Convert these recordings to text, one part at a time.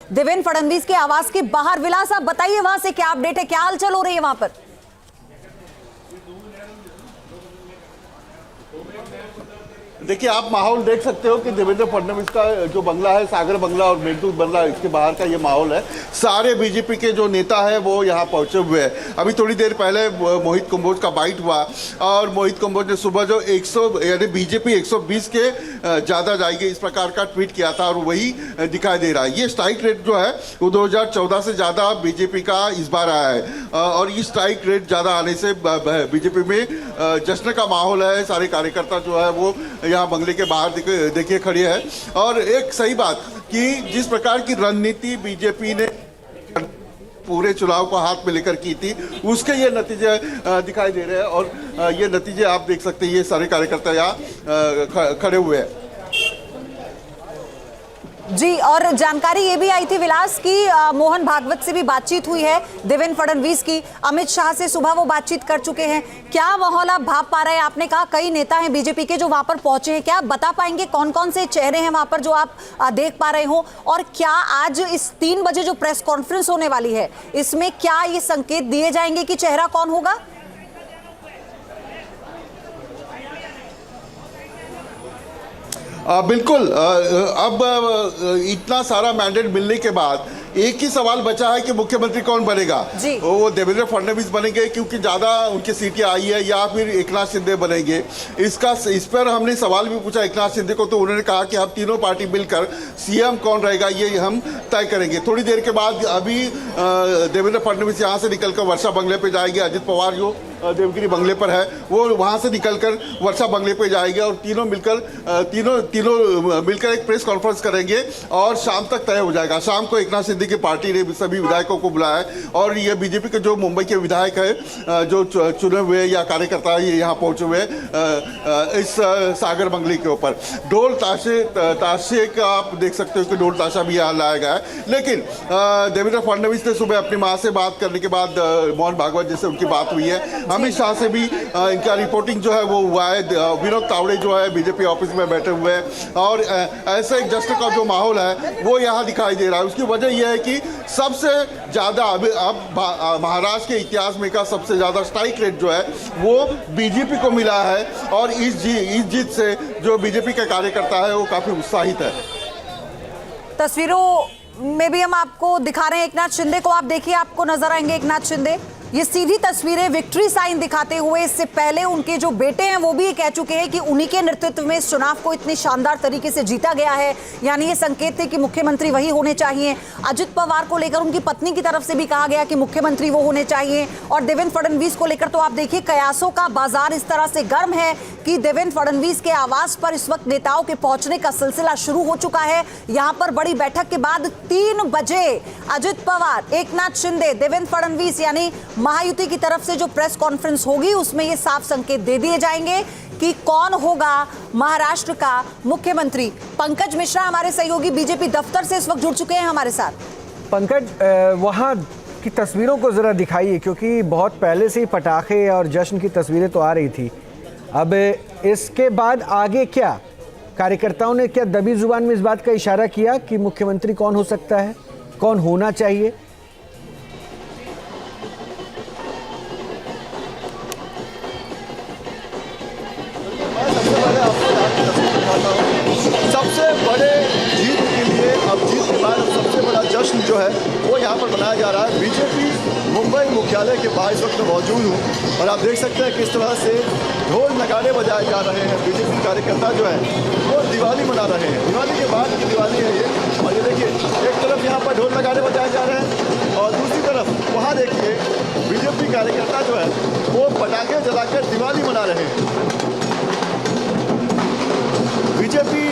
देवेंद्र फडणवीस के आवास के बाहर। विलास, आप बताइए वहां से क्या अपडेट है, क्या हलचल हो रही है वहां पर? देखिए, आप माहौल देख सकते हो कि देवेंद्र फडणवीस का जो बंगला है, सागर बंगला और मेघदूत बंगला, इसके बाहर का ये माहौल है। सारे बीजेपी के जो नेता है वो यहाँ पहुंचे हुए हैं। अभी थोड़ी देर पहले मोहित कंबोज का बाइट हुआ और मोहित कंबोज ने सुबह जो 100 यानी बीजेपी 120 के ज़्यादा जाएगी इस प्रकार का ट्वीट किया था और वही दिखाई दे रहा है। ये स्ट्राइक रेट जो है वो 2014 से ज़्यादा बीजेपी का इस बार आया है और ये स्ट्राइक रेट ज़्यादा आने से बीजेपी में जश्न का माहौल है। सारे कार्यकर्ता जो है वो यहाँ बंगले के बाहर देखिए खड़े हैं। और एक सही बात कि जिस प्रकार की रणनीति बीजेपी ने पूरे चुनाव को हाथ में लेकर की थी, उसके ये नतीजे दिखाई दे रहे हैं और ये नतीजे आप देख सकते हैं। ये सारे कार्यकर्ता यहाँ खड़े हुए हैं जी। और जानकारी ये भी आई थी विलास की मोहन भागवत से भी बातचीत हुई है देवेंद्र फडणवीस की। अमित शाह से सुबह वो बातचीत कर चुके हैं। क्या माहौल आप भाप पा रहे हैं? आपने कहा कई नेता हैं बीजेपी के जो वहां पर पहुंचे हैं, क्या आप बता पाएंगे कौन कौन से चेहरे हैं वहां पर जो आप देख पा रहे हो? और क्या आज इस 3 बजे जो प्रेस कॉन्फ्रेंस होने वाली है इसमें क्या ये संकेत दिए जाएंगे कि चेहरा कौन होगा? बिल्कुल। अब इतना सारा मैंडेट मिलने के बाद एक ही सवाल बचा है कि मुख्यमंत्री कौन बनेगा। वो देवेंद्र फडणवीस बनेंगे क्योंकि ज़्यादा उनकी सीटें आई है, या फिर एकनाथ शिंदे बनेंगे। इस पर हमने सवाल भी पूछा एकनाथ शिंदे को, तो उन्होंने कहा कि हम तीनों पार्टी मिलकर सीएम कौन रहेगा ये हम तय करेंगे। थोड़ी देर के बाद अभी देवेंद्र फडणवीस यहाँ से निकलकर वर्षा बंगले पर जाएंगे। अजित पवार जो देवगिरी बंगले पर है वो वहाँ से निकलकर वर्षा बंगले पे जाएंगे और तीनों मिलकर एक प्रेस कॉन्फ्रेंस करेंगे और शाम तक तय हो जाएगा। शाम को एकनाथ शिंदे की पार्टी ने सभी विधायकों को बुलाया है और ये बीजेपी के जो मुंबई के विधायक है जो चुने हुए या कार्यकर्ता ये यहाँ पहुंचे हुए इस सागर बंगले के ऊपर। ढोल ताशे का आप देख सकते हो कि ढोल ताशा भी यहाँ लाया गया है। लेकिन देवेंद्र फडणवीस ने सुबह अपनी माँ से बात करने के बाद मोहन भागवत जैसे उनकी बात हुई है। अमित शाह से भी इनका रिपोर्टिंग जो है वो हुआ है। विनोद तावड़े जो है बीजेपी ऑफिस में बैठे हुए हैं और ऐसे एक जश्न का जो माहौल है वो यहाँ दिखाई दे रहा है। उसकी वजह यह है कि सबसे ज़्यादा अब महाराष्ट्र के इतिहास में का सबसे ज़्यादा स्ट्राइक रेट जो है वो बीजेपी को मिला है और इस जीत से जो बीजेपी का कार्यकर्ता है वो काफ़ी उत्साहित है। तस्वीरों में भी हम आपको दिखा रहे हैं एकनाथ शिंदे को। आप देखिए, आपको नजर आएंगे एकनाथ शिंदे। ये सीधी तस्वीरें विक्ट्री साइन दिखाते हुए। इससे पहले उनके जो बेटे हैं वो भी ये कह चुके हैं कि उन्हीं के नेतृत्व में इस चुनाव को इतनी शानदार तरीके से जीता गया है, यानी ये संकेत थे कि मुख्यमंत्री वही होने चाहिए। अजित पवार को लेकर उनकी पत्नी की तरफ से भी कहा गया कि मुख्यमंत्री वो होने चाहिए। और देवेंद्र फडणवीस को लेकर तो आप देखिए कयासों का बाजार इस तरह से गर्म है कि देवेंद्र फडणवीस के आवास पर इस वक्त नेताओं के पहुंचने का सिलसिला शुरू हो चुका है। यहां पर बड़ी बैठक के बाद 3 बजे अजित पवार, एकनाथ शिंदे, देवेंद्र फडणवीस यानी महायुति की तरफ से जो प्रेस कॉन्फ्रेंस होगी उसमें ये साफ संकेत दे दिए जाएंगे कि कौन होगा महाराष्ट्र का मुख्यमंत्री। पंकज मिश्रा हमारे सहयोगी बीजेपी दफ्तर से इस वक्त जुड़ चुके हैं हमारे साथ। पंकज, वहां की तस्वीरों को जरा दिखाइए, क्योंकि बहुत पहले से ही पटाखे और जश्न की तस्वीरें तो आ रही थी। अब इसके बाद आगे क्या? कार्यकर्ताओं ने क्या दबी जुबान में इस बात का इशारा किया कि मुख्यमंत्री कौन हो सकता है, कौन होना चाहिए? सबसे बड़े जीत के लिए अब जीत के बाद सबसे बड़ा जश्न जो है वो यहाँ पर मनाया जा रहा है। बीजेपी मुंबई मुख्यालय के बाहर इस वक्त मौजूद हूँ और आप देख सकते हैं किस तरह से ढोल नगाड़े बजाए जा रहे हैं। बीजेपी कार्यकर्ता जो है वो दिवाली मना रहे हैं। दिवाली के बाद की दिवाली है ये। और ये देखिए, एक तरफ यहाँ पर ढोल नगाड़े बजाए जा रहे हैं और दूसरी तरफ वहाँ देखिए बीजेपी कार्यकर्ता जो है वो पटाखे जलाकर दिवाली मना रहे हैं। बीजेपी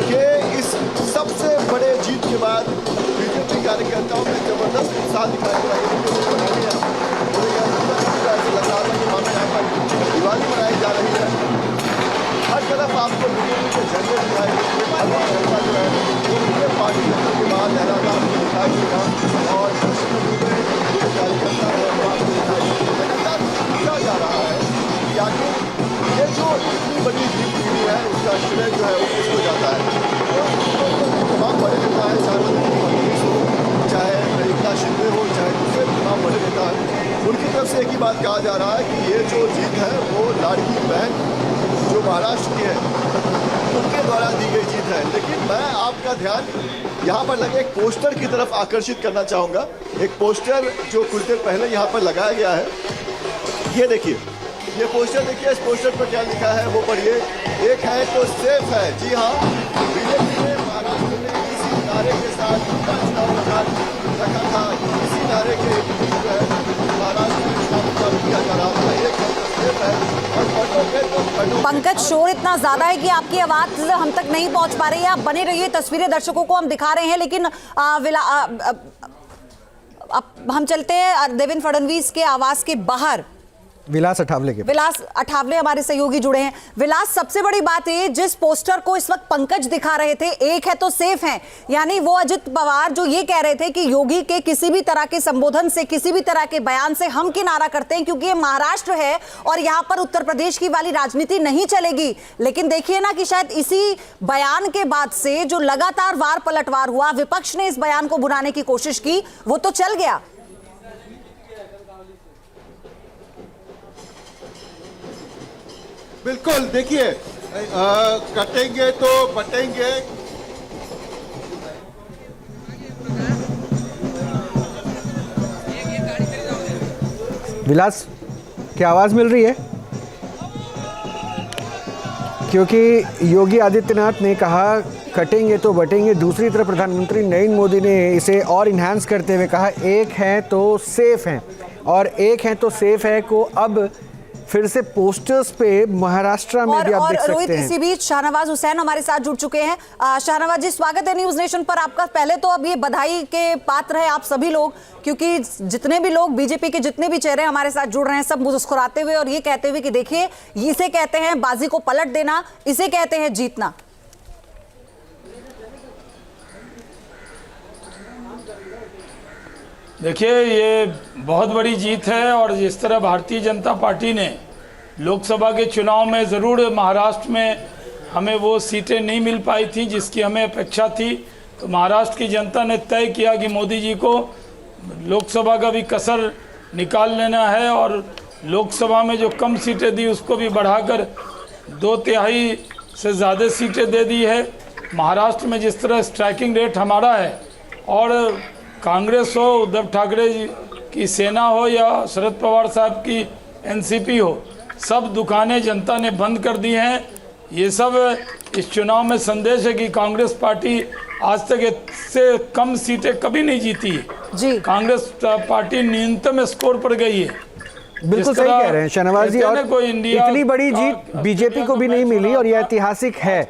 के इस सबसे बड़े जीत के बाद बीजेपी कार्यकर्ताओं में जबरदस्त उत्साह दिखाई दे रहा है। दिवाली मनाई जा रही है। हर तरफ आपको बीजेपी के झंडे दिखाई देंगे। जो है वो पार्टी के बाद लहराता दिखाई देगा और कार्यकर्ता पूछा जा रहा है कि आखिर ये जो इतनी बड़ी जीत मिली है उसका श्रेय जो है वो किसको जाता है। तमाम बड़े नेता है, एक ही बात कहा जा रहा है कि ये जो जीत है वो लाडली बहन जो महाराष्ट्र की है उनके द्वारा दी गई जीत है। लेकिन मैं आपका ध्यान यहाँ पर लगे एक पोस्टर की तरफ आकर्षित करना चाहूँगा। एक पोस्टर जो कुछ देर पहले यहाँ पर लगाया गया है, ये देखिए, ये पोस्टर देखिए। इस पोस्टर पर क्या लिखा है वो पढ़िए, एक है तो सेफ है। जी हाँ, बीजेपी ने महाराष्ट्र में इसी नारे के साथ चुनाव लड़ा रखा था। इसी नारे के महाराष्ट्र में चुनाव प्रचार किया जा रहा था, एक है तो सेफ है। और पढ़ो के तो पढ़ो। पंकज, शोर इतना ज्यादा है कि आपकी आवाज हम तक नहीं पहुंच पा रही है। आप बने रहिए, तस्वीरें दर्शकों को हम दिखा रहे हैं, लेकिन अब हम चलते हैं देवेंद्र फडणवीस के आवास के बाहर। विलास अठावले हमारे सहयोगी जुड़े हैं। विलास, सबसे बड़ी बात है जिस पोस्टर को इस वक्त पंकज दिखा रहे थे, एक है तो सेफ है, यानी वो अजित पवार जो ये कह रहे थे कि योगी के किसी भी तरह के संबोधन से, किसी भी तरह के बयान से हम किनारा करते हैं क्योंकि ये महाराष्ट्र है और यहाँ पर उत्तर प्रदेश की वाली राजनीति नहीं चलेगी। लेकिन देखिए ना कि शायद इसी बयान के बाद से जो लगातार वार पलटवार हुआ, विपक्ष ने इस बयान को भुनाने की कोशिश की, वो तो चल गया। बिल्कुल, देखिए, कटेंगे तो बटेंगे। विलास, क्या आवाज़ मिल रही है? क्योंकि योगी आदित्यनाथ ने कहा कटेंगे तो बटेंगे, दूसरी तरफ प्रधानमंत्री नरेंद्र मोदी ने इसे और इन्हांस करते हुए कहा एक है तो सेफ है, और एक है तो सेफ है को अब फिर से पोस्टर्स पे महाराष्ट्र में भी आप देख सकते रोहित, हैं। इसी बीच शाहनवाज हुसैन हमारे साथ जुड़ चुके हैं। शाहनवाज जी, स्वागत है न्यूज नेशन पर आपका। पहले तो अब ये बधाई के पात्र है आप सभी लोग, क्योंकि जितने भी लोग बीजेपी के जितने भी चेहरे हमारे साथ जुड़ रहे हैं, सब मुस्कुराते हुए और ये कहते हुए कि देखिए, इसे कहते हैं बाजी को पलट देना, इसे कहते हैं जीतना। देखिए, ये बहुत बड़ी जीत है। और जिस तरह भारतीय जनता पार्टी ने लोकसभा के चुनाव में ज़रूर महाराष्ट्र में हमें वो सीटें नहीं मिल पाई थी जिसकी हमें अपेक्षा थी, तो महाराष्ट्र की जनता ने तय किया कि मोदी जी को लोकसभा का भी कसर निकाल लेना है और लोकसभा में जो कम सीटें दी उसको भी बढ़ाकर 2/3 से ज़्यादा सीटें दे दी है। महाराष्ट्र में जिस तरह स्ट्राइकिंग रेट हमारा है, और कांग्रेस हो, उद्धव ठाकरे की सेना हो या शरद पवार साहब की एनसीपी हो, सब दुकानें जनता ने बंद कर दी हैं। ये सब इस चुनाव में संदेश है कि कांग्रेस पार्टी आज तक इससे कम सीटें कभी नहीं जीती है जी। कांग्रेस पार्टी न्यूनतम स्कोर पर गई है। बिल्कुल सही कह रहे हैं शाहनवाज जी, और इतनी बड़ी जीत बीजेपी को भी नहीं मिली और यह ऐतिहासिक है।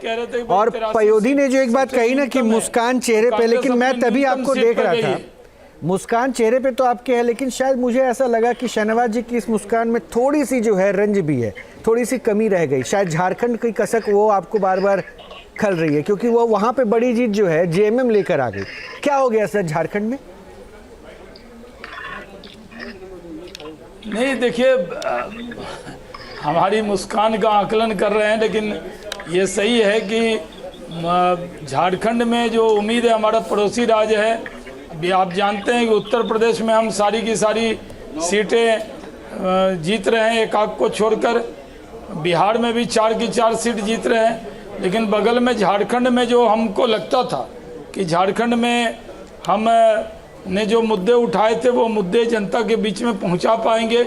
और पयोधी ने जो एक बात कही ना कि मुस्कान चेहरे पे, लेकिन मैं तभी आपको देख रहा था, मुस्कान चेहरे पे तो आपके है, लेकिन शायद मुझे ऐसा लगा कि शाहनवाज जी की इस मुस्कान में थोड़ी सी जो है रंज भी है, थोड़ी सी कमी रह गई। शायद झारखंड की कसक वो आपको बार बार खल रही है, क्योंकि वो वहां पे बड़ी जीत जो है जेएमएम लेकर आ गई। क्या हो गया सर झारखंड में? नहीं, देखिए, हमारी मुस्कान का आकलन कर रहे हैं, लेकिन ये सही है कि झारखंड में जो उम्मीद है, हमारा पड़ोसी राज्य है, अभी आप जानते हैं कि उत्तर प्रदेश में हम सारी की सारी सीटें जीत रहे हैं, एक आध को छोड़कर। बिहार में भी 4 की 4 सीट जीत रहे हैं। लेकिन बगल में झारखंड में जो हमको लगता था कि झारखंड में हम ने जो मुद्दे उठाए थे वो मुद्दे जनता के बीच में पहुंचा पाएंगे,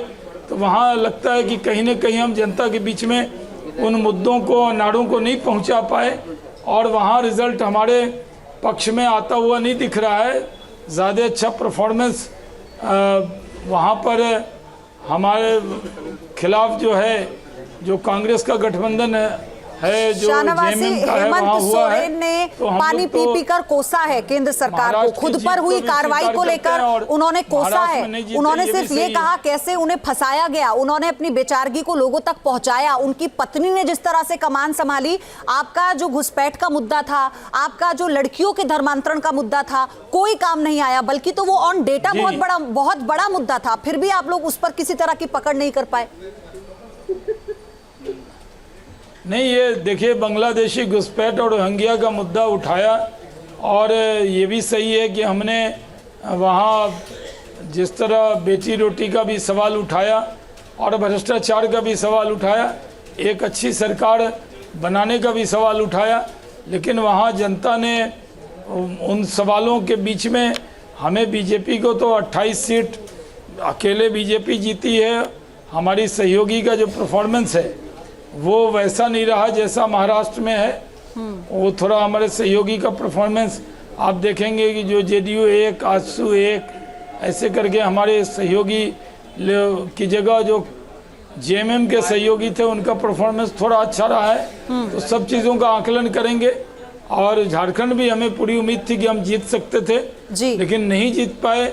तो वहाँ लगता है कि कहीं न कहीं हम जनता के बीच में उन मुद्दों को, नारों को नहीं पहुंचा पाए, और वहाँ रिज़ल्ट हमारे पक्ष में आता हुआ नहीं दिख रहा है। ज़्यादा अच्छा परफॉर्मेंस वहाँ पर हमारे खिलाफ जो है, जो कांग्रेस का गठबंधन है, जो शाहनवाजी, हेमंत सोरेन ने पानी पी पी कर कोसा है केंद्र सरकार को, खुद पर हुई कार्रवाई को लेकर उन्होंने कोसा है। उन्होंने सिर्फ ये कहा कैसे उन्हें फंसाया गया, उन्होंने अपनी बेचारगी को लोगों तक पहुंचाया। उनकी पत्नी ने जिस तरह से कमान संभाली, आपका जो घुसपैठ का मुद्दा था, आपका जो लड़कियों के धर्मांतरण का मुद्दा था, कोई काम नहीं आया, बल्कि तो वो ऑन डेटा बहुत बड़ा मुद्दा था, फिर भी आप लोग उस पर किसी तरह की पकड़ नहीं कर पाए। नहीं, ये देखिए, बांग्लादेशी घुसपैठ और रोहिंग्या का मुद्दा उठाया, और ये भी सही है कि हमने वहाँ जिस तरह बेटी रोटी का भी सवाल उठाया और भ्रष्टाचार का भी सवाल उठाया, एक अच्छी सरकार बनाने का भी सवाल उठाया, लेकिन वहाँ जनता ने उन सवालों के बीच में हमें बीजेपी को तो 28 सीट अकेले बीजेपी जीती है। हमारी सहयोगी का जो परफॉर्मेंस है वो वैसा नहीं रहा जैसा महाराष्ट्र में है। वो थोड़ा हमारे सहयोगी का परफॉर्मेंस आप देखेंगे कि जो जेडीयू 1, आजसू 1 ऐसे करके हमारे सहयोगी की जगह जो जेएमएम के सहयोगी थे उनका परफॉर्मेंस थोड़ा अच्छा रहा है। तो सब चीज़ों का आकलन करेंगे। और झारखंड भी हमें पूरी उम्मीद थी कि हम जीत सकते थे, जी। लेकिन नहीं जीत पाए।